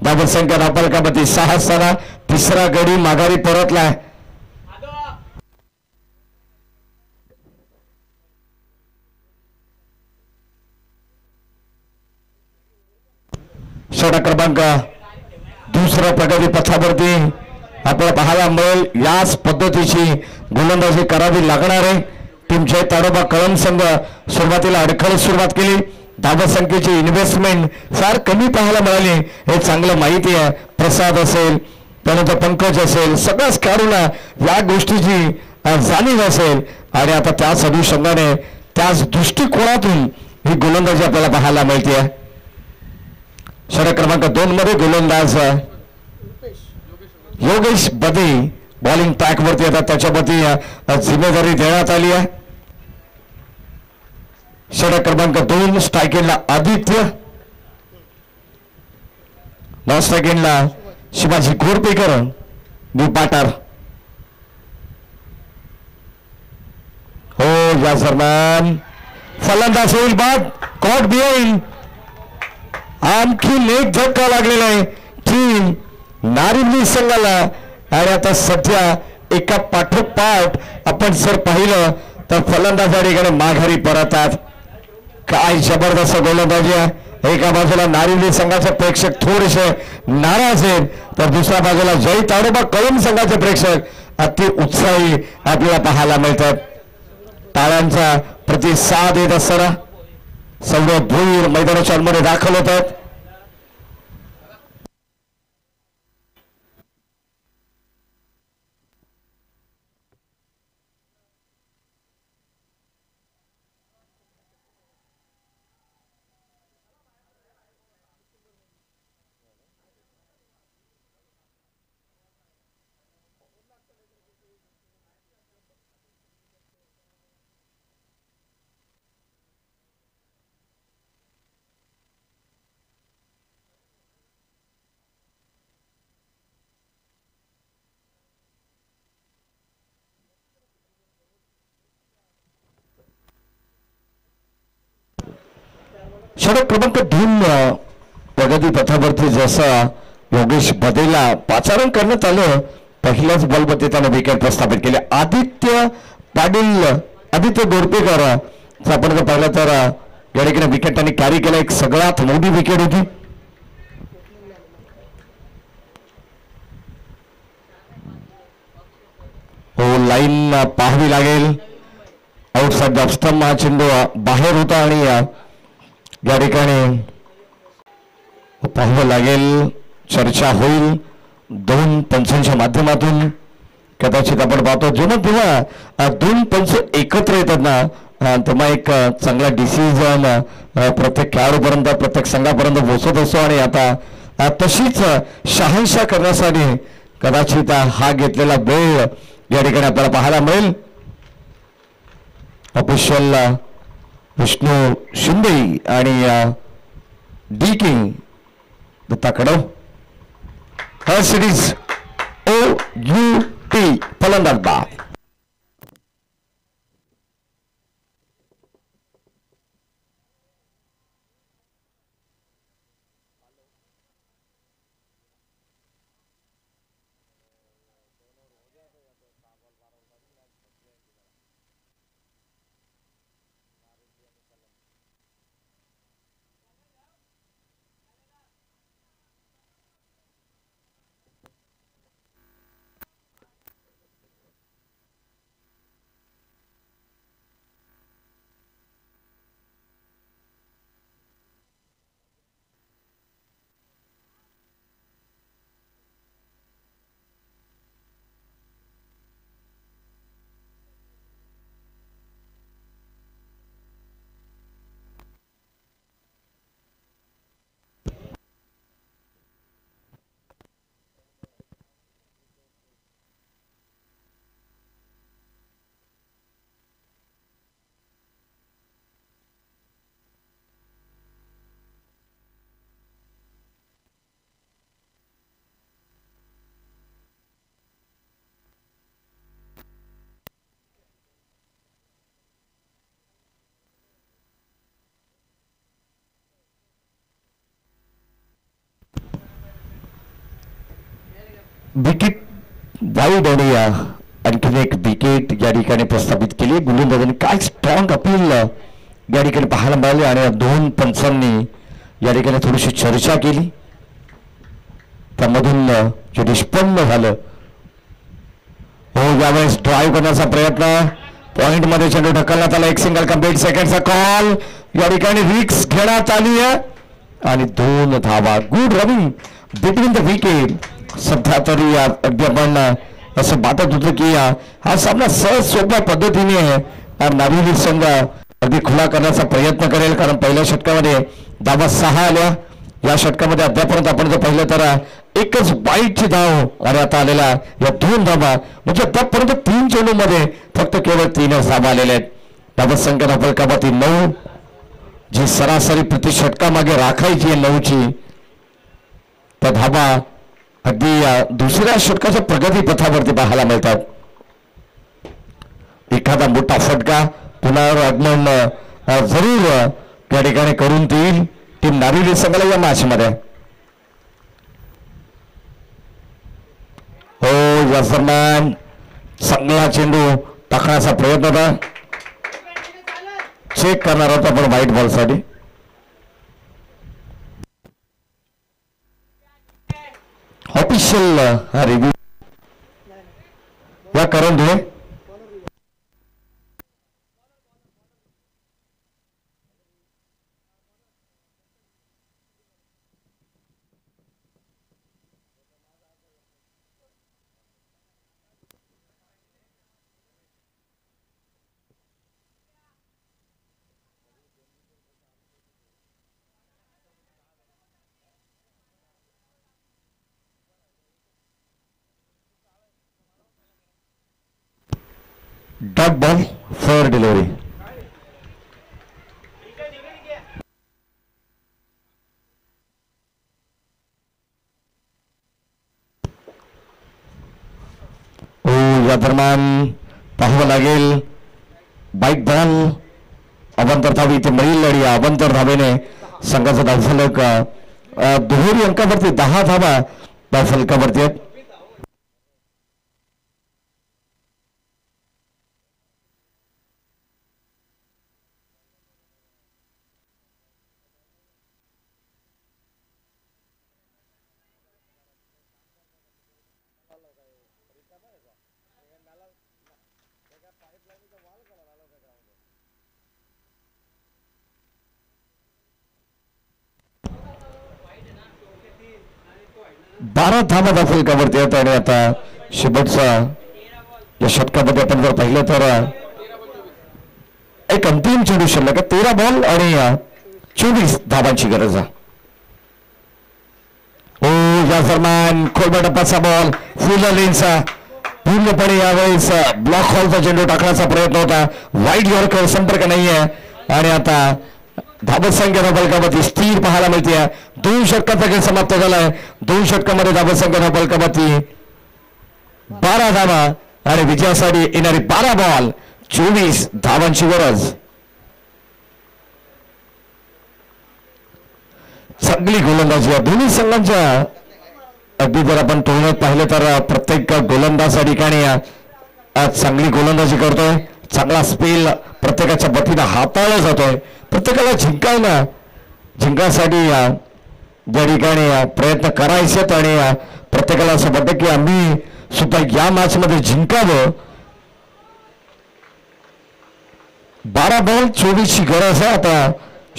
धावसंख्या धापलकामध्ये 6 असताना तिसरा गडी माघारी परतलाय. षटक क्रमांक दुसऱ्या प्रगती पथावरती आपल्याला पाहायला मिळेल. याच पद्धतीची गोलंदाजी करावी लागणार आहे. टीमचे ताडोबा कळम संघ सुरुवातीला अडखळत सुरुवात केली. धावसंख्येची इन्व्हेस्टमेंट फार कमी पाहायला मिळाली हे चांगलं माहिती आहे. प्रसाद असेल, त्यानंतर पंकज असेल, सगळ्याच खेळाडूंना या गोष्टीची जाणीव असेल आणि आता त्याच अनुषंगाने त्याच दृष्टिकोनातून ही गोलंदाजी आपल्याला पाहायला मिळते. षटक क्रमांक 2 मध्ये गोलंदाज योगेश बदे बॉलिंग ट्रॅक वरती आता त्याच्यावरती जिम्मेदारी देण्यात आली आहे. षटक क्रमांक 2 स्ट्रायकिंगला आदित्य, नॉन स्ट्रायकिंगला शिवाजी घोरपेकर, न्यू पाटार. हो, या दरम्यान फलंदाज होईल बाद, कॉट बिहाइंड. आणखी एक धक्का लागलेला आहे टीम नारिवली संघाला. आणि आता सध्या एका पाठोपाठ आपण जर पाहिलं तर फलंदाज या ठिकाणी माघारी परतात. काय जबरदस्त गोलंदाजी आहे. एका बाजूला नारिवली संघाचे प्रेक्षक थोडेसे नाराज आहेत तर दुसऱ्या बाजूला जय ताडोबा कळम संघाचे प्रेक्षक अति उत्साही आपल्याला पाहायला मिळतात. टाळ्यांचा प्रतिसाद येत असताना सर्व भूर मैदानाच्या मध्ये दाखल होतात. षटक क्रमांक 2 प्रगती पथावरती जसं योगेश बदेला पाचारण करण्यात आलं, पहिल्याच बॉलमध्ये त्याने विकेट प्रस्थापित केले. आदित्य पाटील, आदित्य गोरपेकर आपण जर पाहिलं तर या ठिकाणी विकेट त्यांनी कॅरी केला. एक सगळ्यात मोठी विकेट होती. हो, लाईन पाहावी लागेल. आउटसाइड ऑफ स्टंप हा चेंडू बाहेर होता आणि या ठिकाणी पाहावं लागेल. चर्चा होईल दोन पंचांच्या माध्यमातून. कदाचित आपण पाहतो जेव्हा दोन पंच एकत्र येतात ना तेव्हा एक चांगला डिसिजन प्रत्येक खेळाडूपर्यंत, प्रत्येक संघापर्यंत पोहोचत असतो. आणि आता तशीच शहानिशा करण्यासाठी कदाचित हा घेतलेला वेळ या ठिकाणी आपल्याला पाहायला मिळेल. ऑफिशियल विष्णू शिंदे आणि डी किंग दत्ता कडव. हा सिरीज OUT फलंदाज बाद. विकेट वाईड आणि आणखीन एक विकेट या ठिकाणी प्रस्थापित केली. गोलंदाजांनी काय स्ट्रॉंग अपील या ठिकाणी पाहायला मिळाले आणि दोन पंचांनी या ठिकाणी थोडीशी चर्चा केली. त्यामधून जे निष्पन्न झालं हो यावेळेस ड्राईव्ह करण्याचा प्रयत्न पॉइंट मध्ये चेंडू ढकलण्यात आला. एक सिंगल कंप्लीट सेकंडचा कॉल या ठिकाणी रिक्स घेण्यात आली आहे आणि 2 धावा. Good running between the wicket. सध्या तरी अगदी आपण असं वाटत होतं की हा सामना सहज सोप्या पद्धतीने नारिवली संघ अगदी खुला करण्याचा प्रयत्न करेल, कारण पहिल्या षटकामध्ये धावा 6 आल्या. या षटकामध्ये अद्यापर्यंत आपण जर पाहिलं तर एकच वाईटची धाव आणि आता आलेला या 2 धावा, म्हणजे आतापर्यंत 3 चेंडूमध्ये फक्त केवळ 3च धावा आलेल्या आहेत. धावा संख्या फलकाबाती 9, जी सरासरी प्रति षटकामागे राखायची आहे 9ची. त्या धावा अगदी दुसऱ्या षटकाच्या प्रगती पथावरती पाहायला मिळतात. एखादा मोठा फटका पुनरागमन जरूर त्या ठिकाणी करून देईल टीम नारिवली संघाला या मॅच मध्ये. हो या दरम्यान चांगला चेंडू टाकण्याचा प्रयत्न होता. चेक करणार होता आपण व्हाईट बॉल साठी. ऑफिशियल हा रिव्ह्यू या करून दे. Dot ball for delivery. या दरम्यान पाहावं लागेल बाईक बॉल अवंतर धावे इथे मिळेल आणि अवंतर धावेने संघाचा धावफलक दुहेरी अंकावरती 10 धावा धावफलकावरती आहेत. बारा धावा धावफलकावरती आहेत आणि आता शेवटचा या षटकामध्ये आपण जर पाहिलं तर एक अंतिम चेंडू शिल्लक आहे. 13 बॉल आणि 24 धावांची गरज आहे. हो या दरम्यान खोलबा टप्पाचा बॉल फुल लेनचा पूर्णपणे यावेळेस ब्लॉक हॉलचा चेंडू टाकण्याचा प्रयत्न होता. वाईड यॉर्कर संपर्क नाहीये आणि आता धावत संख्या धावफलकावरती स्थिर पाहायला मिळते. 2 षटकाचा खेळ समाप्त झालाय. 2 षटकामध्ये धावत संख्या धावफलकावरती 12 धावा आणि विजयासाठी येणारी 12 बॉल 24 धावांची गरज. चांगली गोलंदाजी दोन्ही संघांच्या. अगदी जर आपण तुलनेत पाहिलं तर प्रत्येक गोलंदाज या ठिकाणी चांगली गोलंदाजी करतोय. चांगला स्पेल प्रत्येकाच्या वतीनं हाताळला जातोय. प्रत्येकाला जिंकण्यासाठी या ठिकाणी प्रयत्न करायचे आणि प्रत्येकाला असं वाटतं की आम्ही सुद्धा या मॅच मध्ये जिंकावं. 12 बॉल 24 ची गरज आहे. आता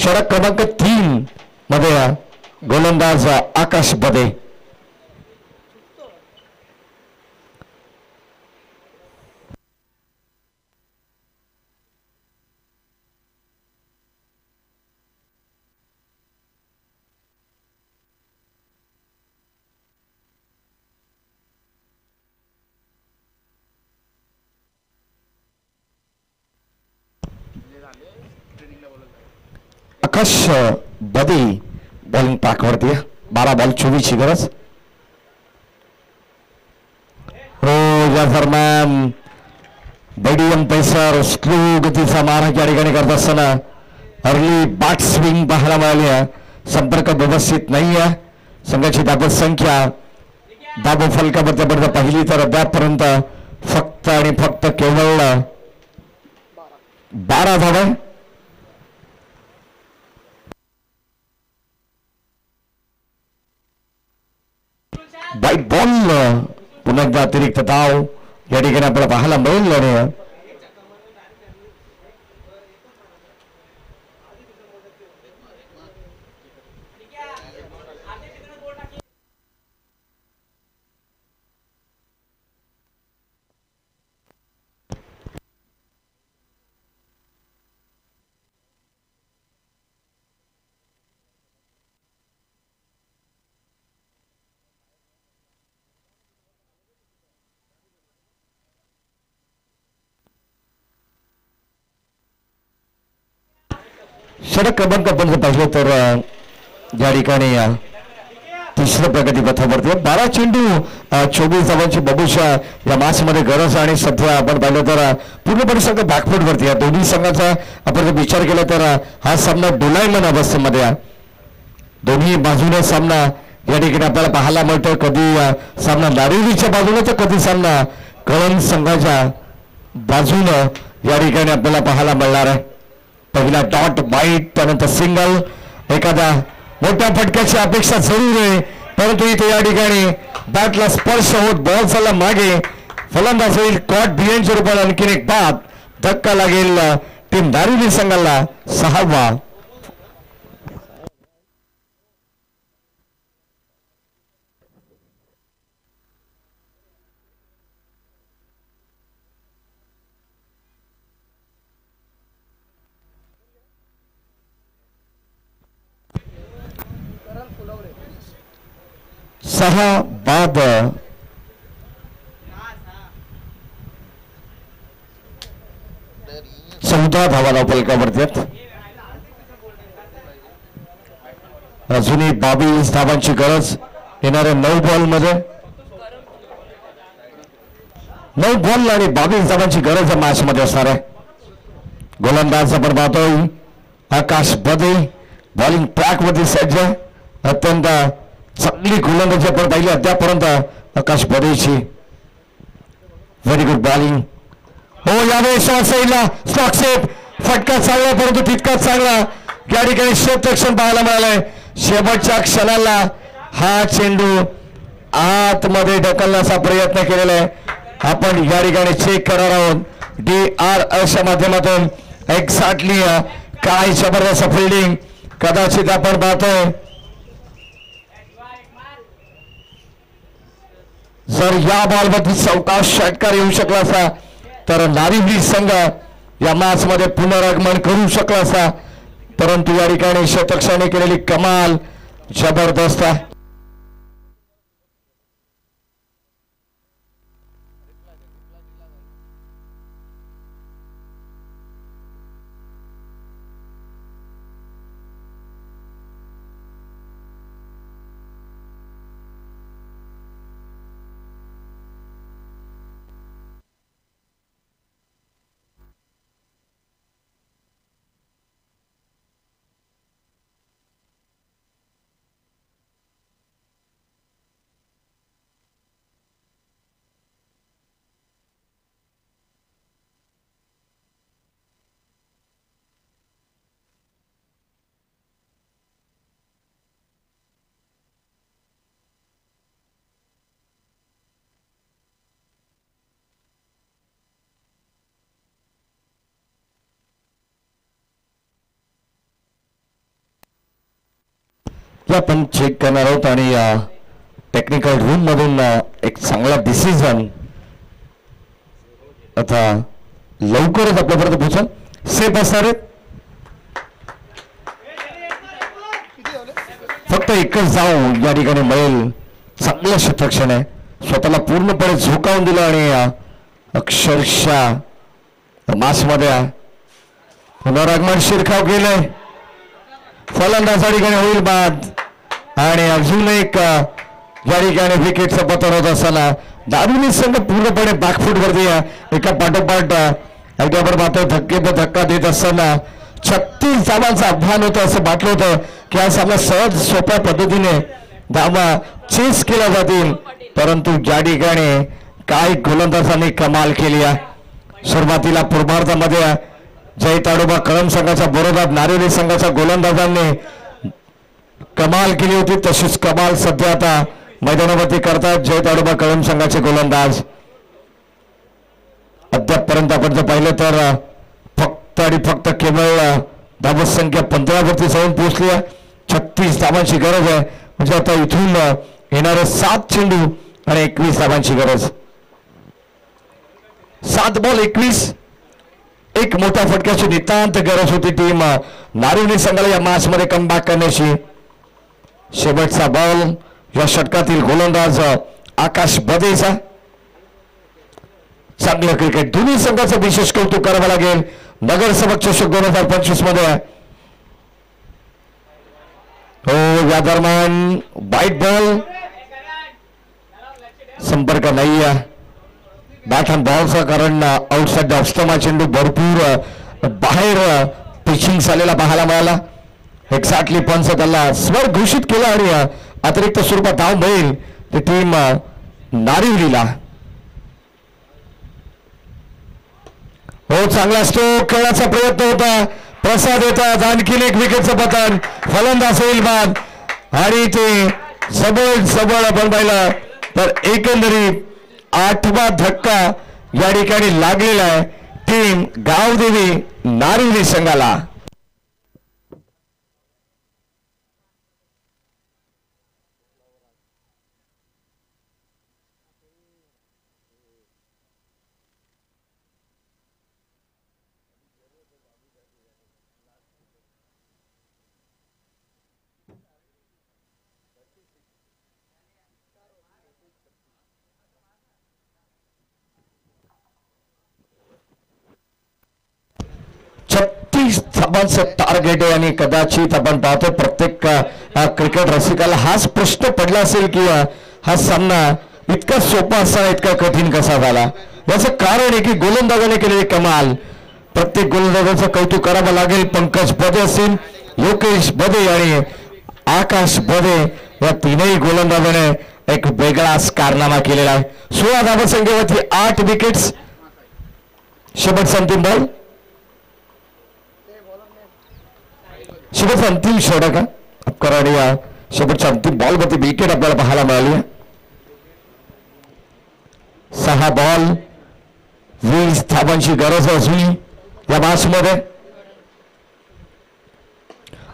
षटक क्रमांक 3 मध्ये गोलंदाज आकाश बदे. आकाश बदे बॉलिंग ट्रॅकवरती 12 बॉल 24 ची गरज. हो या दरम्यान बडियम पैसर स्लो गतीचा मारा या ठिकाणी करत असताना अर्ली बॅट स्विंग पाहायला मिळाली. संपर्क व्यवस्थित नाही आहे. संघाची धावत संख्या दाबो फलकामध्ये पडतं पहिली तर अद्यापपर्यंत फक्त आणि फक्त केवळ 12 धावा. वाईट बॉल पुन्हा एकदा अतिरिक्त धाव या ठिकाणी आपल्याला पाहायला मिळेल. आणि षटक क्रमांक आपण जर पाहिलं तर या ठिकाणी तिसऱ्या प्रगतीपथावरती 12 चेंडू 24 धावांची बबूशा या मॅचमध्ये गरज. आणि सध्या आपण पाहिलं तर पूर्णपणे सगळं बॅकफूटवरती आहे. दोन्ही संघाचा आपण जर विचार केला तर हा सामना डोलायमान अवस्थेमध्ये आहे. दोन्ही बाजूने सामना या ठिकाणी आपल्याला पाहायला मिळतो. कधी सामना नारिवलीच्या बाजूने तर कधी सामना कळंब संघाच्या बाजूनं या ठिकाणी आपल्याला पाहायला मिळणार आहे. पहिला डॉट वाईट त्यानंतर सिंगल. एखादा मोठ्या फटक्याची अपेक्षा जरूर आहे परंतु इथे या ठिकाणी बॅटला स्पर्श होत बॉल चालला मागे. फलंदाज होईल कॉट बियनच्या रूपाने. आणखीन एक बाद धक्का लागेल टीम नारिवली संघाला 6वा. सहा बाद 14 धावा फलकावरती आहेत. अजूनही 22 धावांची गरज येणाऱ्या 9 बॉल मध्ये. 9 बॉल आणि 22 धावांची गरज या मॅच मध्ये असणार आहे. गोलंदाज आपण पाहतोय आकाश बदे बॉलिंग ट्रॅक मध्ये सज्ज. अत्यंत चांगली गोलंदाजी आपण पाहिली अद्यापर्यंत आकाश बदेची. Very good bowling. हो यावेळेस स्टॉक्सेप फटका चांगला परंतु तितकाच चांगला या ठिकाणी क्षेत्ररक्षण पाहायला मिळालंय. शेवटच्या क्षणाला हा चेंडू आतमध्ये ढकलण्याचा प्रयत्न केलेला आहे. आपण या ठिकाणी चेक करणार आहोत DRSच्या माध्यमातून एक्झॅक्टली काय जबरदस्त फिल्डिंग. कदाचित आपण पाहतोय जर या बॉलवरती सावकाश षटकार येऊ शकला असता तर नारिवली संघ या मॅच मध्ये पुनरागमन करू शकला असता. परंतु या ठिकाणी क्षेत्ररक्षणाने केलेली कमाल जबरदस्त आहे. आपण चेक करणार आहोत आणि टेक्निकल रूम मधून एक चांगला डिसिजन आता लवकरच आपल्यापर्यंत पोहोचेल. सेफ असणार आहे. फक्त एकच जाऊ या ठिकाणी मिळेल. चांगलं क्षेत्ररक्षण आहे. स्वतःला पूर्णपणे झोकावून दिलं आणि अक्षरशः मासमध्ये पुनरागमन शिरकाव केलंय. फलंदाज ठिकाणी होईल बाद आणि अजून एक या ठिकाणी विकेटचं पतन होत असताना नारिवली संघ पूर्णपणे बॅकफूटवरती एका पाठोपाठ अगदी आपण पाहतोय धक्का देत असताना 36 धावांचं आव्हान होतं. असं वाटलं होतं की हा सामना सहज सोप्या पद्धतीने धावा चेस केल्या जातील परंतु ज्या ठिकाणी काही गोलंदाजांनी कमाल केली आहे. सुरुवातीला पूर्वार्धामध्ये जय ताडोबा कळंब संघाच्या बरोबर नारिवली संघाच्या गोलंदाजांनी कमाल केली होती, तशीच कमाल सध्या आता मैदानावरती करतात जय ताडोबा कळंब संघाचे गोलंदाज. अद्यापपर्यंत आपण जर पाहिलं तर फक्त आणि फक्त केवळ धावा संख्या 15 वरती जाऊन पोहोचली आहे. 36 धावांची गरज आहे, म्हणजे आता इथून येणारे 7 चेंडू आणि 21 धावांची गरज. 7 बॉल 21, एक मोठ्या फटक्याची नितांत गरज होती टीम नारिवली संघाला या मॅच मध्ये कमबॅक करण्याची. शेवटचा बॉल या षटकातील गोलंदाज आकाश बदेचा. चांगलं क्रिकेट, दोन्ही संघाचं विशेष कौतुक करावं लागेल. नगरसेवक चषक 2025 मध्ये हो, या दरम्यान वाईट बॉल, संपर्क नाही आहे बॅट अँड बॉलचा, कारण आउटसाइड ऑफ स्टंप चेंडू भरपूर बाहेर पिचिंग झालेला पाहायला मिळाला. एक्झॅक्टली पंच त्याला स्वर घोषित केला आणि अतिरिक्त स्वरूपात धाव मिळेल ती टीम नारिवलीला. हो, चांगला स्ट्रोक खेळण्याचा प्रयत्न होता. प्रसाद येतात, आणखीन एक विकेटचं पतन, फलंदाज होईल बाद आणि ते जबळ बनवायला तर एकंदरीत 8वा धक्का या ठिकाणी लागलेला आहे टीम गावदेवी नारिवली संघाला. धावांचं टार्गेट आहे आणि कदाचित आपण पाहतो प्रत्येक क्रिकेट रसिकाला हाच प्रश्न पडला असेल की हा सामना इतका सोपा असा इतका कठीण कसा झाला. याचं कारण आहे की गोलंदाजाने केलेली कमाल. प्रत्येक गोलंदाजाचं कौतुक करावं लागेल. पंकज बदे असतील, योगेश बदे आणि आकाश बदे या तीनही गोलंदाजाने एक वेगळाच कारनामा केलेला आहे. 16 धावसंख्येवरती 8 विकेट्स. शेवटचा अंतिम बॉल, शेवटचा अंतिम षटक कराड या शेवटच्या अंतिम बॉल वरती विकेट आपल्याला पाहायला मिळाली. 6 बॉल 20 धावांची गरज अजूनही या मॅच मध्ये.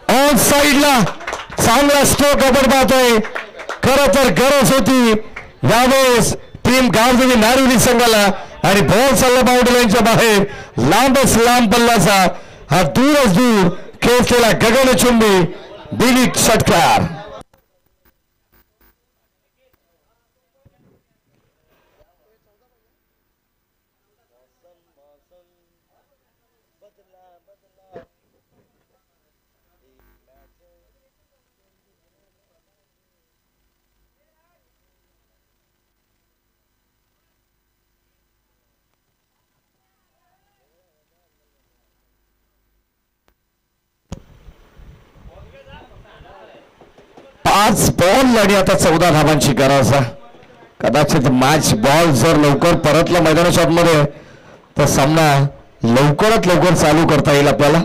ऑन साइडला चांगला स्ट्रोक आपण पाहतोय. खरं तर गरज होती यावेळेस टीम गावदेवी नारिवली संघाला आणि बॉल चालला बाउंड्री लाईनच्या बाहेर. लांबच लांब पल्ल्याचा हा दूरच दूर खेळलेला गगनचुंबी दिलीप षटकार. पाच बॉल आणि आता 14 धावांची गरज. कदाचित मॅच बॉल जर लवकर परतला मैदानाच्या आतमध्ये तर सामना लवकरात लवकर चालू करता येईल आपल्याला.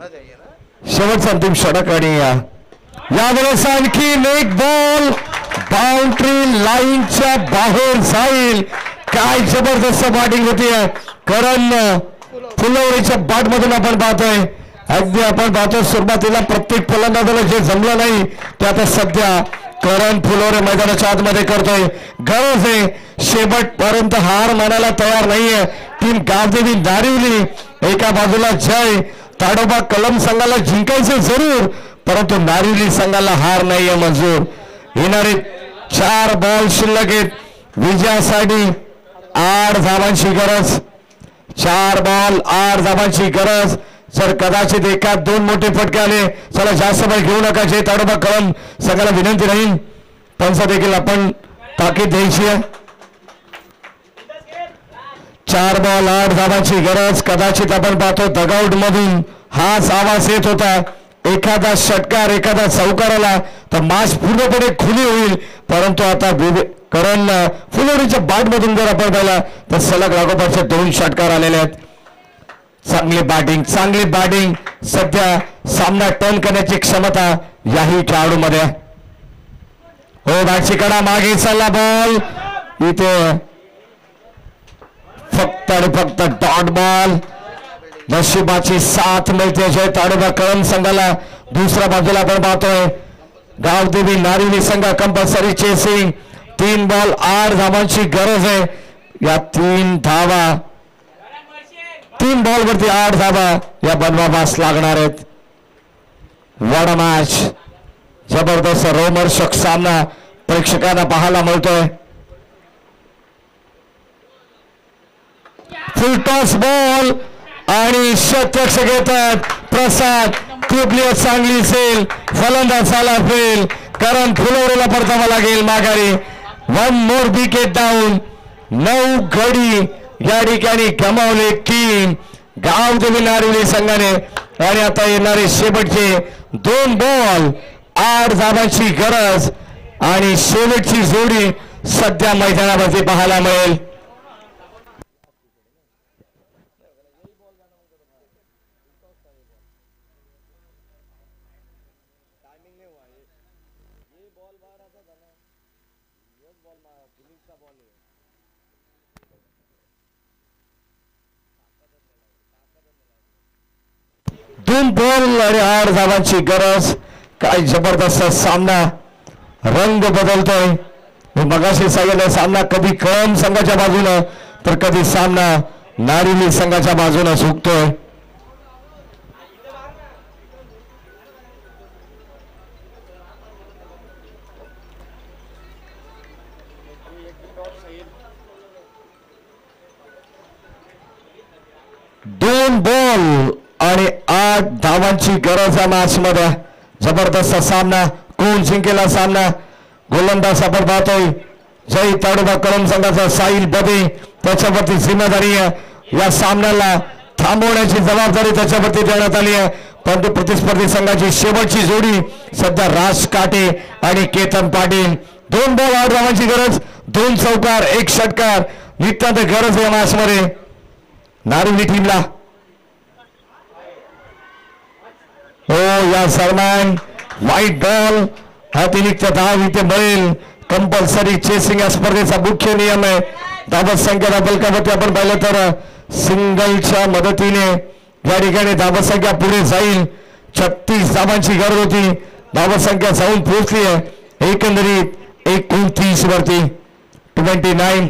शेवटचा अंतिम षटक आणि यावेळेस आणखी एक बॉल बाउंड्री लाईनच्या बाहेर जाईल. काय जबरदस्त बॅटिंग होतीये करण फुलवडीच्या बॅट मधून आपण पाहतोय. अगदी आपण पाहतोय सुरुवातीला प्रत्येक फलंदाजाला जे जमलं नाही ते आता सध्या करण फुलवडे मैदानाच्या आतमध्ये करतोय. गरज आहे शेवटपर्यंत हार मानायला तयार नाहीये टीम गावदेवी नारिवली. एका बाजूला जय ताडोबा कलम संघाला जिंकायचे जरूर परंतु नारिवली संघाला हार नाहीये मंजूर. येणारे 4 बॉल शिल्लक आहेत विजयासाठी 8 धावांची गरज. 4 बॉल 8 धावांची गरज. जर कदाचित एका 2 मोठे फटके आले चला जास्त बॉल घेऊ नका. जे ताडोबा कलम संघाला विनंती राहील त्यांचा देखील आपण ताकीद द्यायची आहे. 4 बॉल 8 धावांची गरज. कदाचित आपण पाहतो डगआउट मधून हाच आवाज येत होता. एखादा षटकार एखादा चौकार आला तर मॅच पूर्णपणे खुली होईल परंतु आता करण फुलवडीच्या बॅट मधून जर आपण पाहिला तर सलग लागोपाठचे 2 षटकार आलेले आहेत. चांगली बॅटिंग सध्या सामना टर्न करण्याची क्षमता याही खेळाडूमध्ये. हो बॅटची कडा मागे चालला बॉल इथे फक्त आणि फक्त डॉट बॉल. नशिबाची साथ मिळते जय ताडोबा कळम संघाला. दुसऱ्या बाजूला आपण पाहतोय गावदेवी नारिवली संघ कंपल्सरी चेसिंग. 3 बॉल 8 धावांची गरज आहे. या 3 धावा 3 बॉल वरती 8 धावा या बनवाबास लागणार आहेत. वॉट मॅच जबरदस्त रोमहर्षक सामना प्रेक्षकांना पाहायला मिळतोय. फुल टॉस बॉल आणि शतरक्षक येतात प्रसाद ट्रिपलियट चांगली सेल फलंदाज आला फेल. कारण फुलवडीला परतावा लागेल माघारी. 1 मोर विकेट डाऊन. 9 गडी या ठिकाणी गमावले टीम गावदेवी नारिवली संघाने. आणि आता येणारे शेवटचे 2 बॉल 8 धावांची गरज आणि शेवटची जोडी सध्या मैदानावरती पाहायला मिळेल. दोन बॉल आणि 8 धावांची गरज. काय जबरदस्त सामना रंग बदलतोय. मगाशी सांगितलं सामना कधी कळम संघाच्या बाजूनं तर कधी सामना नारिवली संघाच्या बाजूनं झुकतोय. दोन बॉल आणि 8 धावांची गरज आहे मॅच मध्ये. जबरदस्त सामना. कोण जिंकेला सामना गोलंदाज आपण पाहतोय जय ताडोबा कळम संघाचा साहिल बदे. त्याच्यावरती जिम्मेदारी आहे या सामन्याला थांबवण्याची जबाबदारी त्याच्यावरती देण्यात आली आहे. परंतु प्रतिस्पर्धी संघाची शेवटची जोडी सध्या राज काटे आणि केतन पाटील. 2 बॉल 8 धावांची गरज. 2 चौकार 1 षटकार नित्यात गरज आहे मॅच मध्ये नारिवली टीमला. हो या दरम्यान व्हाईट बॉल अतिरिक्त धाव इथे मिळेल. कंपल्सरी चेसिंग या स्पर्धेचा मुख्य नियम आहे. धावत संख्या बलकावरती आपण पाहिलं तर सिंगलच्या मदतीने या ठिकाणी धावत संख्या पुढे जाईल. 36 धावांची गरज होती. धावत संख्या जाऊन पोहोचली आहे एकंदरीत 29 वरती 29.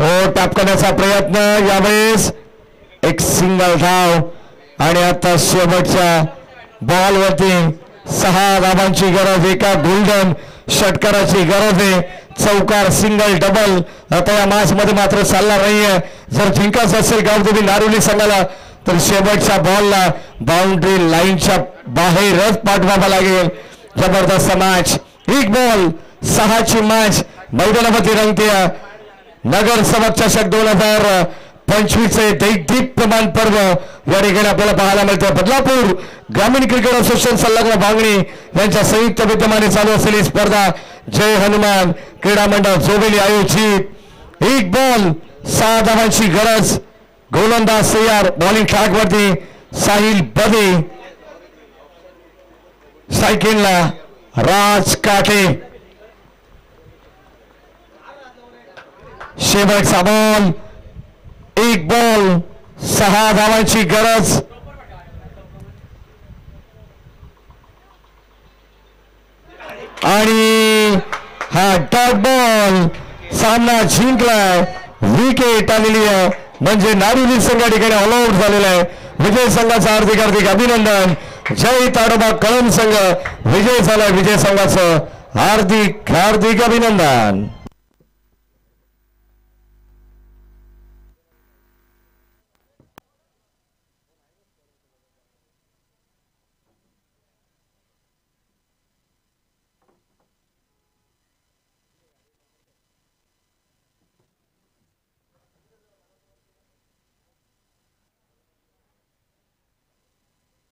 हो टॅप करण्याचा प्रयत्न यावेळेस एक सिंगल धाव आणि आता शेवटच्या बॉल वरती 6 धावांची गरज. एका गोल्डन षटकाराची गरज आहे. चौकार सिंगल डबल आता या मॅच मध्ये मात्र चालणार नाहीये. जर जिंकायचं असेल गावदेवी नारिवली संघाला तर शेवटच्या बॉलला बाउंड्री लाईनच्या बाहेरच पाठवावा लागेल. जबरदस्त मॅच. 1 बॉल 6ची मॅच मैदानावरती रंगते. नगर संवाद चषक 2025 दैदीप्यमान पर्व या ठिकाणी आपल्याला पाहायला मिळतं. बदलापूर ग्रामीण क्रिकेट असोसिएशन संलग्न बांगणी यांच्या संयुक्त विद्यमाने चालू असलेली स्पर्धा जय हनुमान क्रीडा मंडळ जोबेली आयोजित. 1 बॉल 6 धावांची गरज गोलंदाज तयार. बॉलिंग ट्रॅक वरती साहिल बदे, सायकलला राज काटे. शेवटचा बॉल, एक बॉल 6 धावांची गरज. आणि हा डॉट बॉल सामना जिंकलाय. विकेट आलेली आहे म्हणजे नारिवली संघ ठिकाणी ऑल आउट झालेला आहे. विजय संघाचं हार्दिक हार्दिक अभिनंदन. जय ताडोबा कळंब संघ विजय झालाय. विजय संघाचं हार्दिक हार्दिक अभिनंदन.